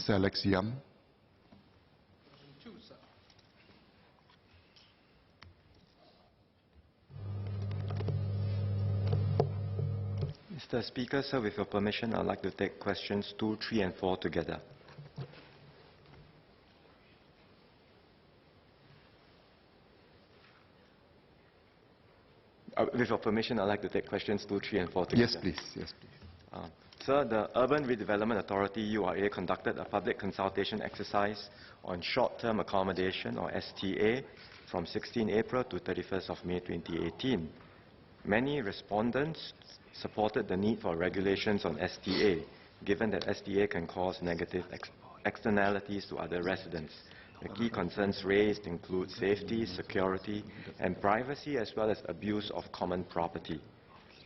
Mr. Alex Yam. Mr. Speaker, sir, with your permission, I'd like to take questions 2, 3, and 4 together. With your permission, I'd like to take questions 2, 3, and 4 together. Yes, please. Yes, please. Sir, the Urban Redevelopment Authority, URA, conducted a public consultation exercise on short-term accommodation, or STA, from 16 April to 31st of May 2018. Many respondents supported the need for regulations on STA, given that STA can cause negative externalities to other residents. The key concerns raised include safety, security, and privacy, as well as abuse of common property.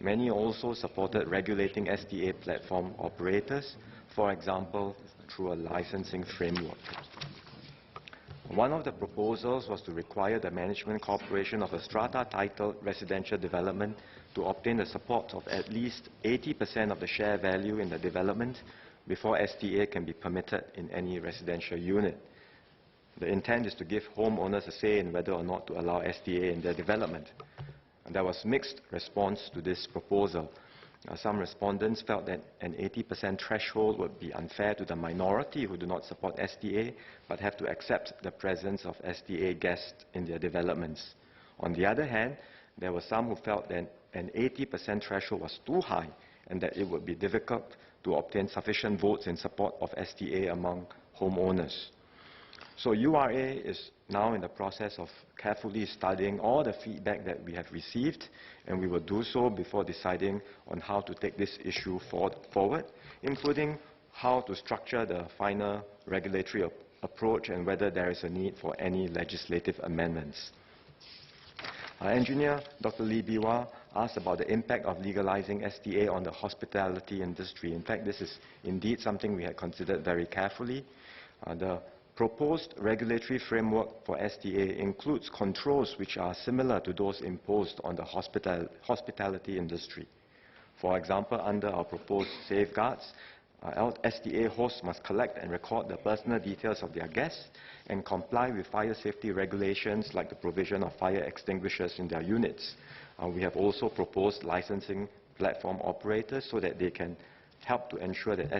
Many also supported regulating STA platform operators, for example, through a licensing framework. One of the proposals was to require the Management Corporation of a strata-titled residential development to obtain the support of at least 80% of the share value in the development before STA can be permitted in any residential unit. The intent is to give homeowners a say in whether or not to allow STA in their development. And there was mixed response to this proposal. Some respondents felt that an 80% threshold would be unfair to the minority who do not support STA but have to accept the presence of STA guests in their developments. On the other hand, there were some who felt that an 80% threshold was too high and that it would be difficult to obtain sufficient votes in support of STA among homeowners. So URA is now in the process of carefully studying all the feedback that we have received, and we will do so before deciding on how to take this issue forward, including how to structure the final regulatory approach and whether there is a need for any legislative amendments. Our engineer, Dr. Lee Biwa, asked about the impact of legalizing STA on the hospitality industry. In fact, this is indeed something we had considered very carefully. The proposed regulatory framework for STA includes controls which are similar to those imposed on the hospitality industry. For example, under our proposed safeguards, STA hosts must collect and record the personal details of their guests and comply with fire safety regulations like the provision of fire extinguishers in their units. We have also proposed licensing platform operators so that they can help to ensure that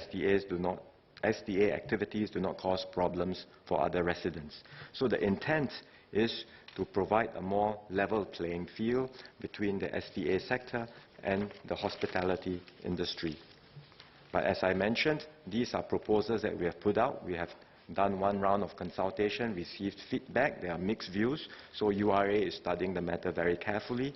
STA activities do not cause problems for other residents. So the intent is to provide a more level playing field between the STA sector and the hospitality industry. But as I mentioned, these are proposals that we have put out. We have done one round of consultation, received feedback. There are mixed views, so URA is studying the matter very carefully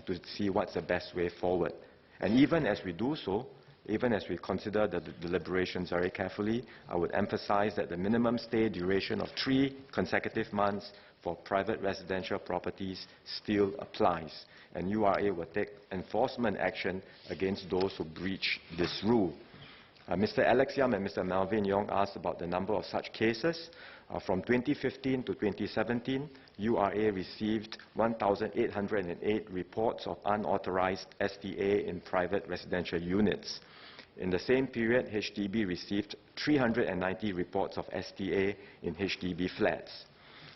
to see what's the best way forward. And even as we do so, even as we consider the deliberations very carefully, I would emphasize that the minimum stay duration of 3 consecutive months for private residential properties still applies, and URA will take enforcement action against those who breach this rule. Mr. Alex Yam and Mr. Melvin Yong asked about the number of such cases. From 2015 to 2017, URA received 1,808 reports of unauthorized STA in private residential units. In the same period, HDB received 390 reports of STA in HDB flats.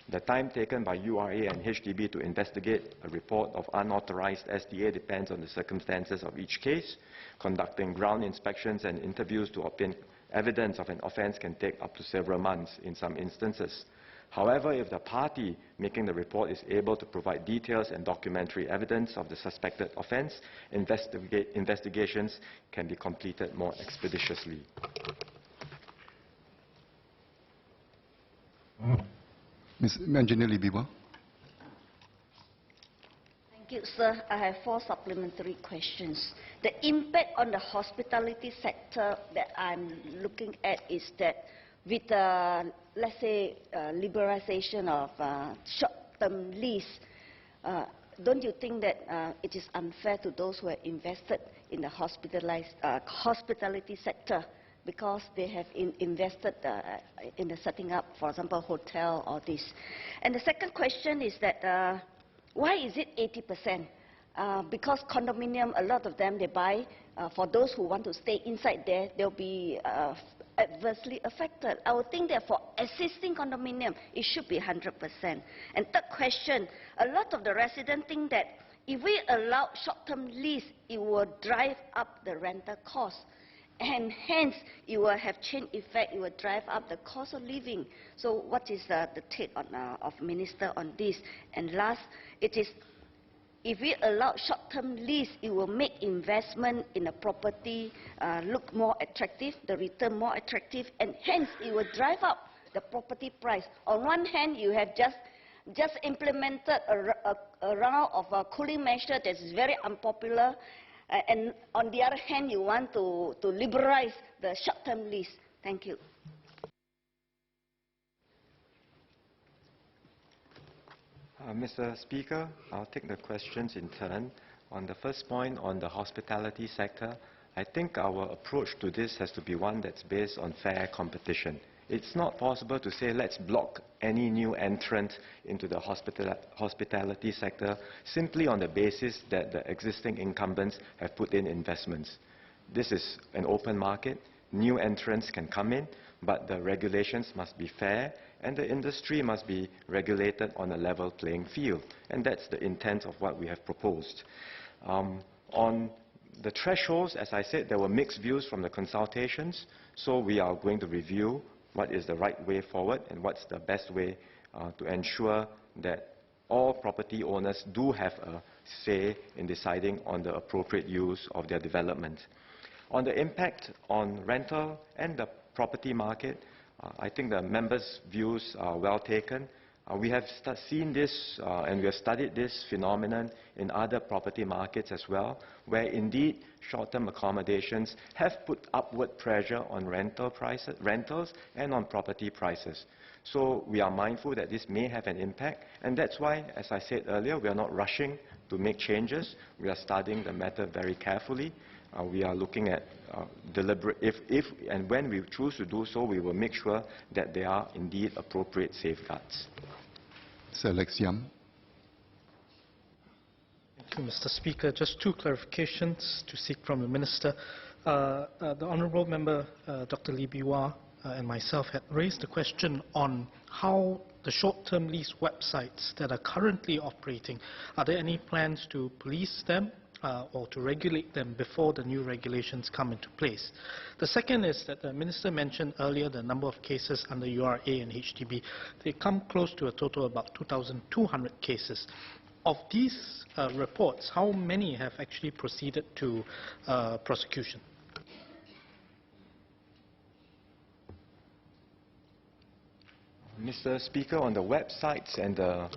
The time taken by URA and HDB to investigate a report of unauthorized STA depends on the circumstances of each case. Conducting ground inspections and interviews to obtain evidence of an offence can take up to several months in some instances. However, if the party making the report is able to provide details and documentary evidence of the suspected offence, investigations can be completed more expeditiously. Ms. Engineer Lee Biwa. Thank you, sir. I have 4 supplementary questions. The impact on the hospitality sector that I'm looking at is that with, let's say, liberalization of short-term lease, don't you think that it is unfair to those who have invested in the hospitality sector because they have invested in the setting up, for example, hotel or this? And the second question is that why is it 80%? Because condominium, a lot of them, they buy, for those who want to stay inside there, there'll be adversely affected. I would think that for existing condominium, it should be 100%. And third question, a lot of the residents think that if we allow short-term lease, it will drive up the rental cost. And hence, it will have chain effect, it will drive up the cost of living. So what is the take on, of Minister on this? And last, it is, if we allow short-term lease, it will make investment in a property look more attractive, the return more attractive, and hence it will drive up the property price. On one hand, you have just implemented a round of a cooling measure that is very unpopular, and on the other hand, you want to liberalize the short-term lease. Thank you. Mr. Speaker, I'll take the questions in turn. On the first point, on the hospitality sector, I think our approach to this has to be one that's based on fair competition. It's not possible to say let's block any new entrant into the hospitality sector simply on the basis that the existing incumbents have put in investments. This is an open market. New entrants can come in, but the regulations must be fair and the industry must be regulated on a level playing field. And that's the intent of what we have proposed. On the thresholds, as I said, there were mixed views from the consultations, so we are going to review what is the right way forward and what's the best way to ensure that all property owners do have a say in deciding on the appropriate use of their development. On the impact on rental and the property market, I think the members' views are well taken. We have seen this and we have studied this phenomenon in other property markets as well, where indeed short-term accommodations have put upward pressure on rentals and on property prices. So we are mindful that this may have an impact, and that's why, as I said earlier, we are not rushing to make changes. We are studying the matter very carefully. We are looking at deliberate, if and when we choose to do so, we will make sure that there are indeed appropriate safeguards. Sir Alex Yam. Thank you, Mr. Speaker. Just two clarifications to seek from the Minister. The Honourable Member, Dr. Lee Bee Wah, and myself had raised the question on how the short-term lease websites that are currently operating, are there any plans to police them or to regulate them before the new regulations come into place? The second is that the Minister mentioned earlier the number of cases under URA and HDB. They come close to a total of about 2,200 cases. Of these reports, how many have actually proceeded to prosecution? Mr. Speaker, on the websites and the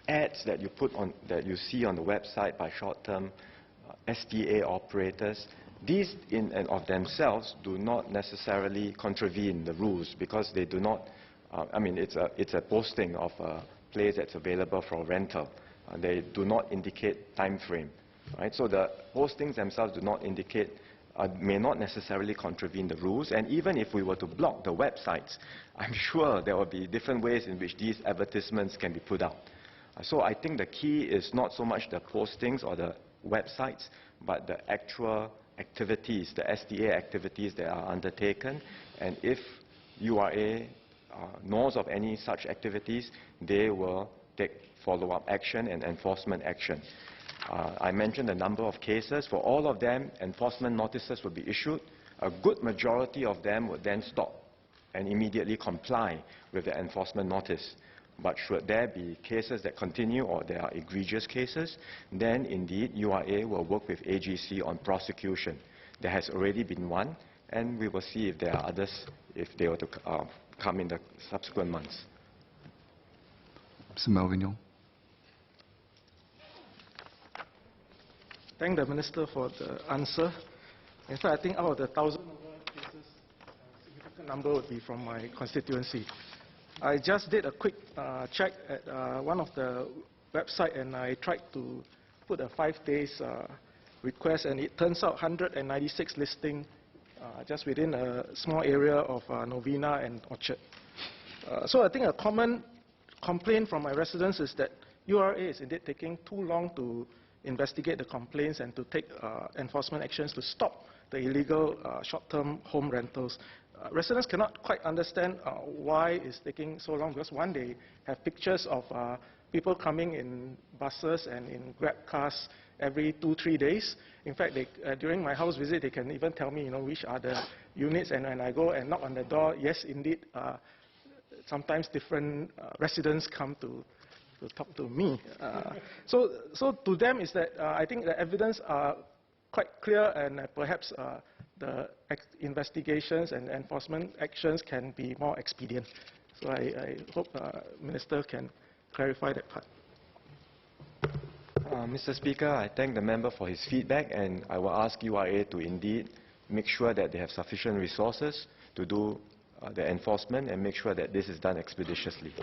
ads that you put on, that you see on the website by short-term STA operators, these in and of themselves do not necessarily contravene the rules because they do not, it's a posting of a place that's available for rental. They do not indicate time frame, right? So the postings themselves do not indicate, may not necessarily contravene the rules, and even if we were to block the websites, I'm sure there will be different ways in which these advertisements can be put out. So I think the key is not so much the postings or the websites, but the actual activities, the SDA activities that are undertaken, and if URA knows of any such activities, they will take follow-up action and enforcement action. I mentioned the number of cases. For all of them, enforcement notices will be issued. A good majority of them would then stop and immediately comply with the enforcement notice. But should there be cases that continue or there are egregious cases, then indeed URA will work with AGC on prosecution. There has already been one, and we will see if there are others if they were to come in the subsequent months. Mr. Melvin Yong. Thank the Minister for the answer. In fact, I think out of the 1,000 cases, a significant number would be from my constituency. I just did a quick check at one of the websites, and I tried to put a 5 days request, and it turns out 196 listings just within a small area of Novena and Orchard. So I think a common complaint from my residents is that URA is indeed taking too long to investigate the complaints and to take enforcement actions to stop the illegal short-term home rentals. residents cannot quite understand why it's taking so long, because one, they have pictures of people coming in buses and in Grab cars every 2-3 days. In fact, during my house visit, they can even tell me, which are the units, and when I go and knock on the door, yes, indeed, sometimes different residents come to talk to me. So to them is that I think the evidence are quite clear, and perhaps the investigations and enforcement actions can be more expedient. So I hope Minister can clarify that part. Mr. Speaker, I thank the member for his feedback, and I will ask URA to indeed make sure that they have sufficient resources to do the enforcement and make sure that this is done expeditiously.